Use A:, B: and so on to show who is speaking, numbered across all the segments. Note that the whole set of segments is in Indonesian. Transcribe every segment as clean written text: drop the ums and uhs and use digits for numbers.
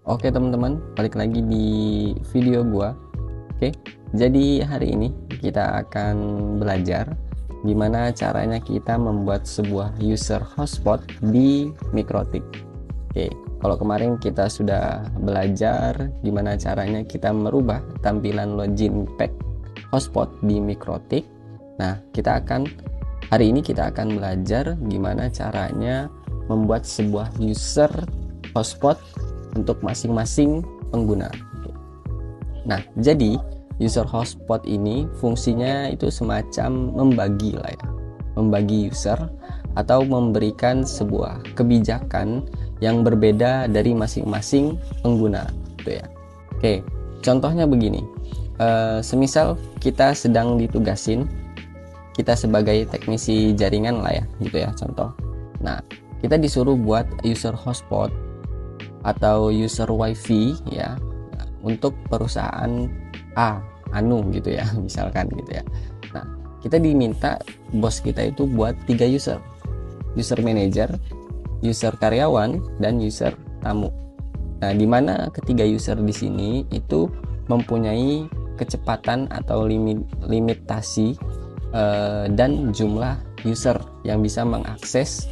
A: Oke teman-teman, balik lagi di video gua. Oke, jadi hari ini kita akan belajar gimana caranya kita membuat sebuah user hotspot di MikroTik. Oke, kalau kemarin kita sudah belajar gimana caranya kita merubah tampilan login pack hotspot di MikroTik. Nah, hari ini kita akan belajar gimana caranya membuat sebuah user hotspot untuk masing-masing pengguna. Nah, jadi user hotspot ini fungsinya itu semacam membagi lah ya, membagi user atau memberikan sebuah kebijakan yang berbeda dari masing-masing pengguna, gitu ya. Oke, contohnya begini. Semisal kita sedang ditugasin, kita sebagai teknisi jaringan lah ya, gitu ya, contoh. Nah, kita disuruh buat user hotspot atau user wifi ya untuk perusahaan Anu gitu ya misalkan gitu ya. Nah, kita diminta bos kita itu buat 3 user manager, user karyawan, dan user tamu. Nah, di mana ketiga user di sini itu mempunyai kecepatan atau limitasi dan jumlah user yang bisa mengakses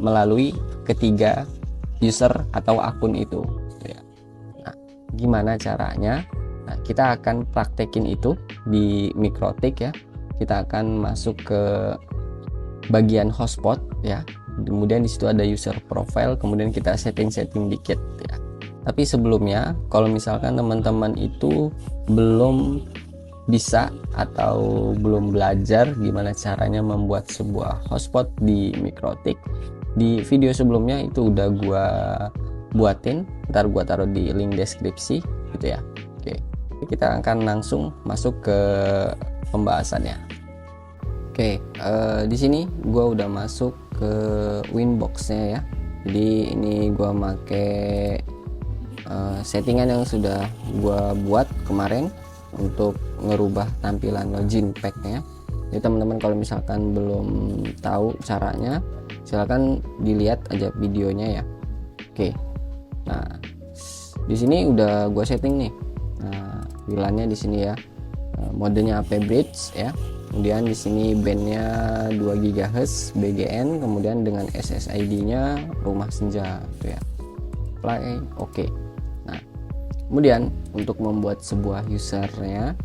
A: melalui ketiga user atau akun itu ya. Nah, gimana caranya? Nah, kita akan praktekin itu di MikroTik ya. Kita akan masuk ke bagian hotspot ya. Kemudian di situ ada user profile, kemudian kita setting dikit ya. Tapi sebelumnya, kalau misalkan teman-teman itu belum bisa atau belum belajar gimana caranya membuat sebuah hotspot di MikroTik, di video sebelumnya itu udah gua buatin, ntar gua taruh di link deskripsi gitu ya. Oke, kita akan langsung masuk ke pembahasannya. Oke, di sini gua udah masuk ke Winbox-nya ya. Jadi ini gua make settingan yang sudah gua buat kemarin untuk ngerubah tampilan login pack-nya. Jadi teman-teman kalau misalkan belum tahu caranya, silahkan dilihat aja videonya ya. Oke, nah di sini udah gue setting nih. Nah, WLAN-nya di sini ya, modenya AP Bridge ya. Kemudian di sini bandnya 2 GHz BGN, kemudian dengan SSID-nya Rumah Senja gitu ya. Play, oke. Nah, kemudian untuk membuat sebuah usernya,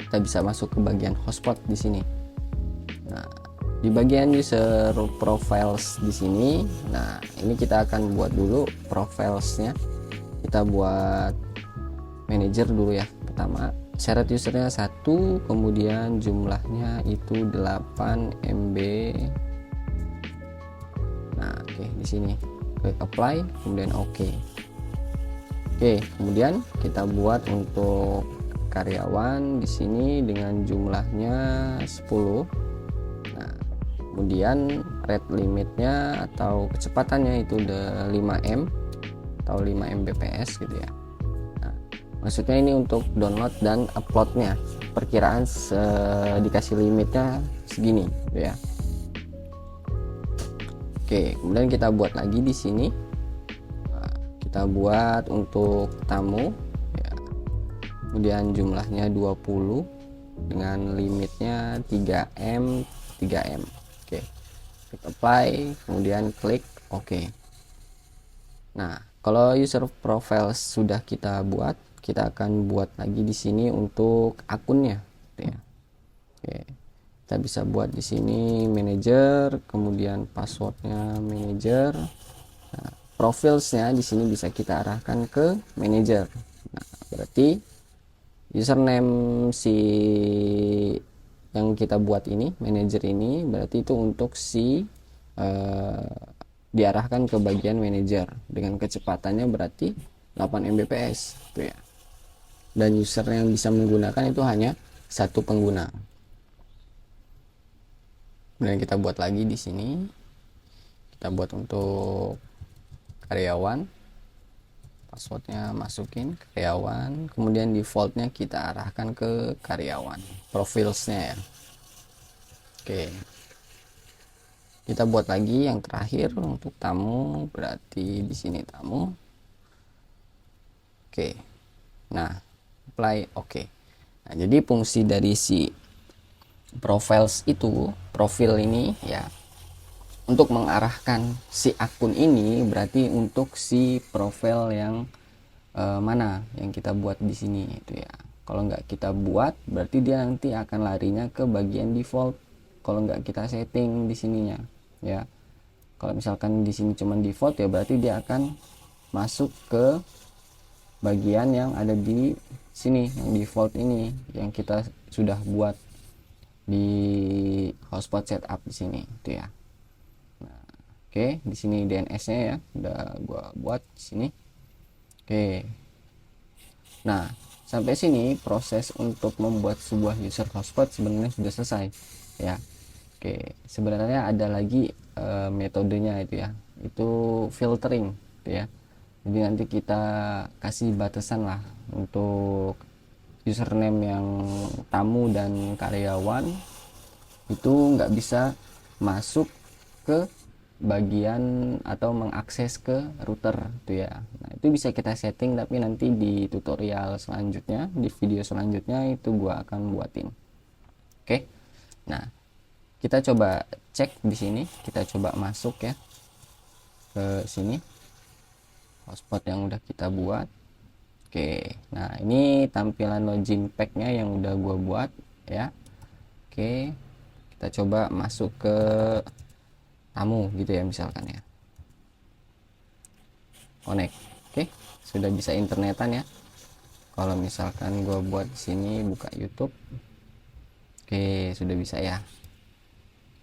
A: kita bisa masuk ke bagian hotspot di sini. Nah, di bagian user profiles di sini, nah ini kita akan buat dulu profilesnya. Kita buat manager dulu ya. Pertama, syarat usernya 1, kemudian jumlahnya itu 8 MB. Nah, oke, di sini klik apply, kemudian oke. Oke, kemudian kita buat untuk karyawan di sini dengan jumlahnya 10. Nah, kemudian rate limitnya atau kecepatannya itu udah 5M atau 5 Mbps gitu ya. Nah, maksudnya ini untuk download dan uploadnya, perkiraan dikasih limitnya segini gitu ya. Oke, kemudian kita buat lagi di sini. Nah, kita buat untuk tamu ya. Kemudian jumlahnya 20 dengan limitnya 3M 3M. Oke, klik apply, kemudian klik OK. Nah, kalau user profile sudah kita buat, kita akan buat lagi di sini untuk akunnya gitu ya. Oke, kita bisa buat di sini manager, kemudian passwordnya manager. Nah, profilsnya di sini bisa kita arahkan ke manager. Nah, berarti username si yang kita buat ini, manager ini, berarti itu untuk si diarahkan ke bagian manager dengan kecepatannya berarti 8 Mbps gitu ya. Dan user yang bisa menggunakan itu hanya satu pengguna. Kemudian kita buat lagi di sini. Kita buat untuk karyawan. Passwordnya masukin karyawan, kemudian defaultnya kita arahkan ke karyawan, profilsnya ya. Oke, kita buat lagi yang terakhir untuk tamu, berarti di sini tamu. Oke. Nah, apply oke. Nah, jadi fungsi dari si profil ini ya, untuk mengarahkan si akun ini berarti untuk si profil yang mana yang kita buat di sini itu ya. Kalau nggak kita buat berarti dia nanti akan larinya ke bagian default kalau nggak kita setting di sininya ya. Kalau misalkan di sini cuma default ya berarti dia akan masuk ke bagian yang ada di sini yang default ini yang kita sudah buat di hotspot setup di sini itu ya. Nah, oke, di sini DNS-nya ya udah gua buat di sini. Oke. Nah, sampai sini proses untuk membuat sebuah user hotspot sebenarnya sudah selesai ya. Oke, sebenarnya ada lagi metodenya itu ya. Itu filtering gitu ya. Jadi nanti kita kasih batasan lah untuk username yang tamu dan karyawan itu nggak bisa masuk ke bagian atau mengakses ke router itu ya. Nah, itu bisa kita setting tapi nanti di tutorial selanjutnya, di video selanjutnya itu gua akan buatin. Oke. Nah, kita coba cek di sini, kita coba masuk ya ke sini hotspot yang udah kita buat. Oke, nah ini tampilan login pack-nya yang udah gua buat ya. Oke, kita coba masuk ke tamu gitu ya misalkan ya, connect. Oke, sudah bisa internetan ya. Kalau misalkan gua buat di sini buka YouTube, oke sudah bisa ya.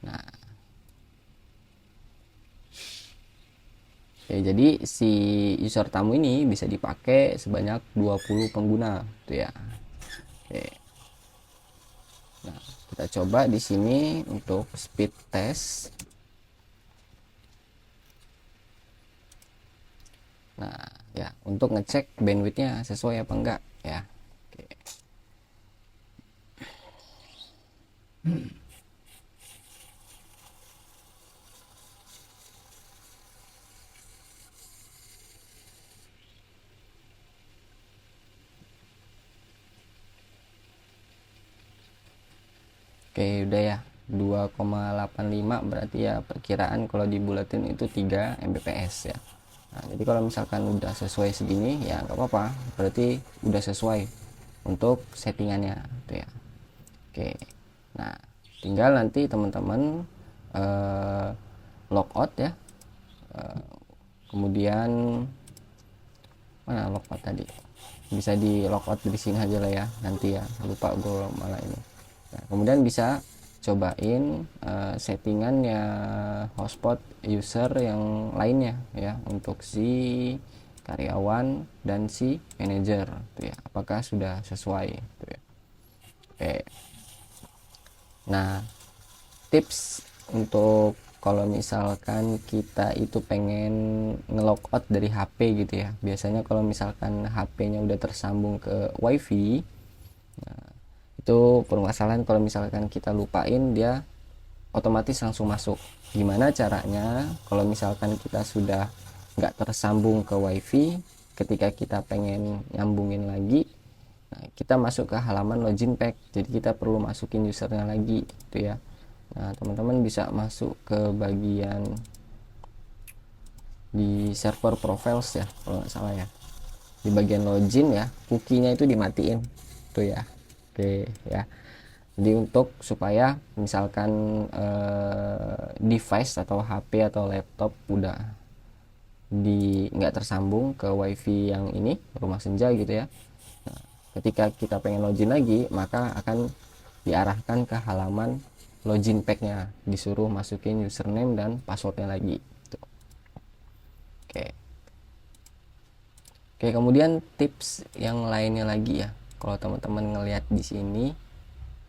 A: Nah, oke, jadi si user tamu ini bisa dipakai sebanyak 20 pengguna tuh ya. Oke. Nah, kita coba di sini untuk speed test. Nah, ya untuk ngecek bandwidthnya sesuai apa enggak ya. Oke. Oke, udah ya 2,85 berarti ya perkiraan kalau dibulatin itu 3 Mbps ya. Nah, jadi kalau misalkan udah sesuai segini ya nggak apa-apa, berarti udah sesuai untuk settingannya tuh ya. Oke, nah tinggal nanti teman-teman logout ya. Kemudian mana logout tadi, bisa di logout di sini aja lah ya, nanti ya lupa gue malah ini. Nah, kemudian bisa cobain settingannya hotspot user yang lainnya ya untuk si karyawan dan si manajer tuh ya, apakah sudah sesuai tuh ya. Oke, nah tips untuk kalau misalkan kita itu pengen ngelogout dari HP gitu ya, biasanya kalau misalkan HP-nya udah tersambung ke WiFi, nah, itu permasalahan kalau misalkan kita lupain dia otomatis langsung masuk. Gimana caranya kalau misalkan kita sudah nggak tersambung ke WiFi, ketika kita pengen nyambungin lagi, nah, kita masuk ke halaman login pack, jadi kita perlu masukin usernya lagi gitu ya. Nah, teman-teman bisa masuk ke bagian di server profiles ya kalau nggak salah ya, di bagian login ya, cookie-nya itu dimatiin tuh ya. Oke ya, jadi untuk supaya misalkan device atau HP atau laptop udah di nggak tersambung ke WiFi yang ini rumah senja gitu ya, nah, ketika kita pengen login lagi maka akan diarahkan ke halaman login pack-nya, disuruh masukin username dan passwordnya lagi gitu. Oke. Oke, kemudian tips yang lainnya lagi ya, kalau teman-teman ngelihat di sini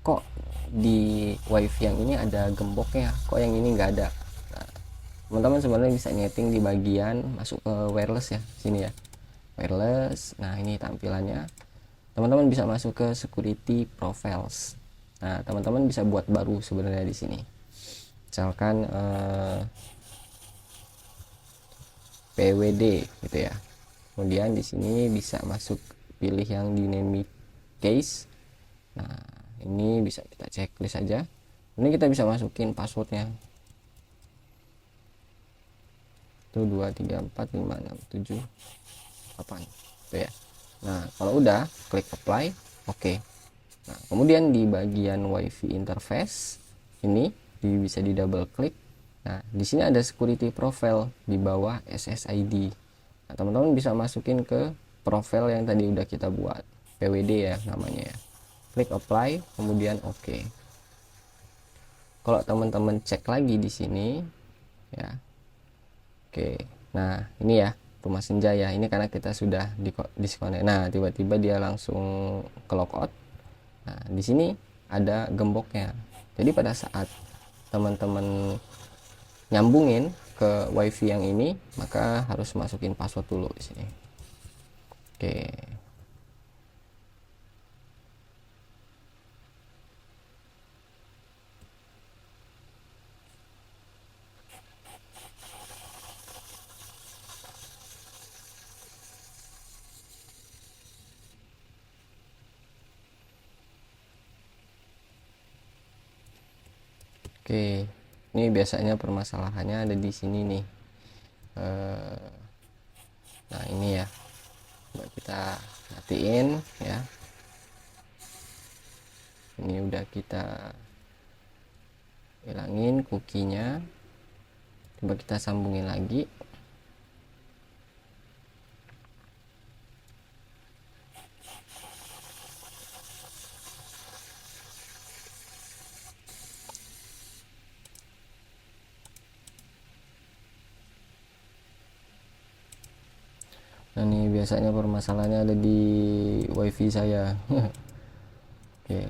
A: kok di WiFi yang ini ada gemboknya, kok yang ini nggak ada. Nah, teman-teman sebenarnya bisa nyeting di bagian masuk ke wireless ya, sini ya, wireless. Nah, ini tampilannya. Teman-teman bisa masuk ke security profiles. Nah, teman-teman bisa buat baru sebenarnya di sini. Misalkan PWD gitu ya. Kemudian di sini bisa masuk pilih yang dynamic case. Nah, ini bisa kita checklist aja. Ini kita bisa masukin passwordnya. Itu 2 3 4 5 6 7 8. Itu ya. Nah, kalau udah klik apply, oke. Nah, kemudian di bagian WiFi interface ini bisa di double klik. Nah, di sini ada security profile di bawah SSID. Nah, teman-teman bisa masukin ke profile yang tadi udah kita buat, PWD ya namanya ya. Klik apply, kemudian oke. Kalau teman-teman cek lagi di sini ya. Oke. Nah, ini ya Rumah Senja ya. Ini karena kita sudah disconnect. Nah, tiba-tiba dia langsung ke logout. Nah, di sini ada gemboknya. Jadi pada saat teman-teman nyambungin ke WiFi yang ini, maka harus masukin password dulu di sini. Oke. Oke, ini biasanya permasalahannya ada di sini nih. Nah, ini ya, coba kita matiin ya. Ini udah kita hilangin cookie-nya. Coba kita sambungin lagi. Nah, ini biasanya permasalahannya ada di WiFi saya. Oke.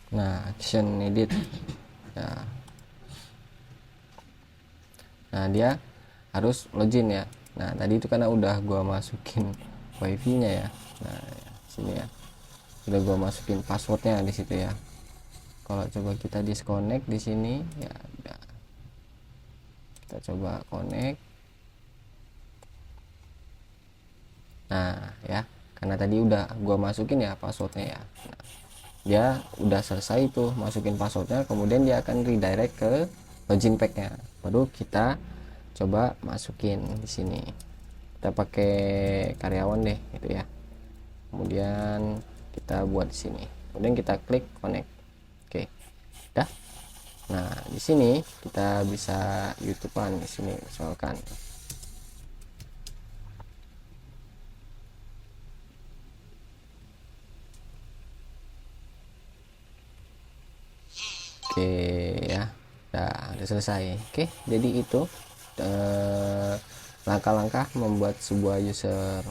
A: Nah, action edit ya. Nah, dia harus login ya. Nah, tadi itu karena udah gua masukin WiFi nya ya. Nah ya, sini ya, udah gua masukin passwordnya di situ ya. Kalau coba kita disconnect di sini ya udah. Kita coba connect. Nah ya, karena tadi udah gua masukin ya passwordnya ya. Nah, dia udah selesai tuh masukin passwordnya, kemudian dia akan redirect ke login packnya. Baru kita coba masukin di sini. Kita pakai karyawan deh gitu ya. Kemudian kita buat di sini. Kemudian kita klik connect. Oke. Dah. Nah, di sini kita bisa YouTubean di sini misalkan. Oke ya. Udah selesai. Oke, jadi itu langkah-langkah membuat sebuah user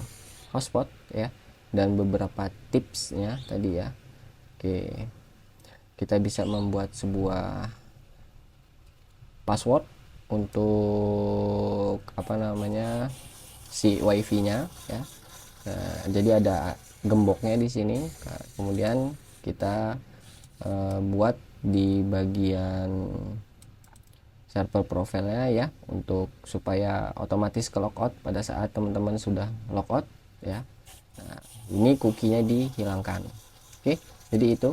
A: hotspot ya, dan beberapa tipsnya tadi ya. Oke, kita bisa membuat sebuah password untuk apa namanya si WiFi nya ya. Nah, jadi ada gemboknya di sini. Kemudian kita buat di bagian server profilnya ya, untuk supaya otomatis ke logout pada saat teman-teman sudah logout ya. Nah, ini cookie-nya dihilangkan. Oke, jadi itu.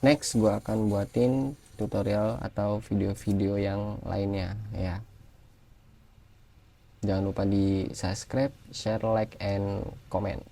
A: Next gua akan buatin tutorial atau video-video yang lainnya ya. Jangan lupa di subscribe, share, like, and comment.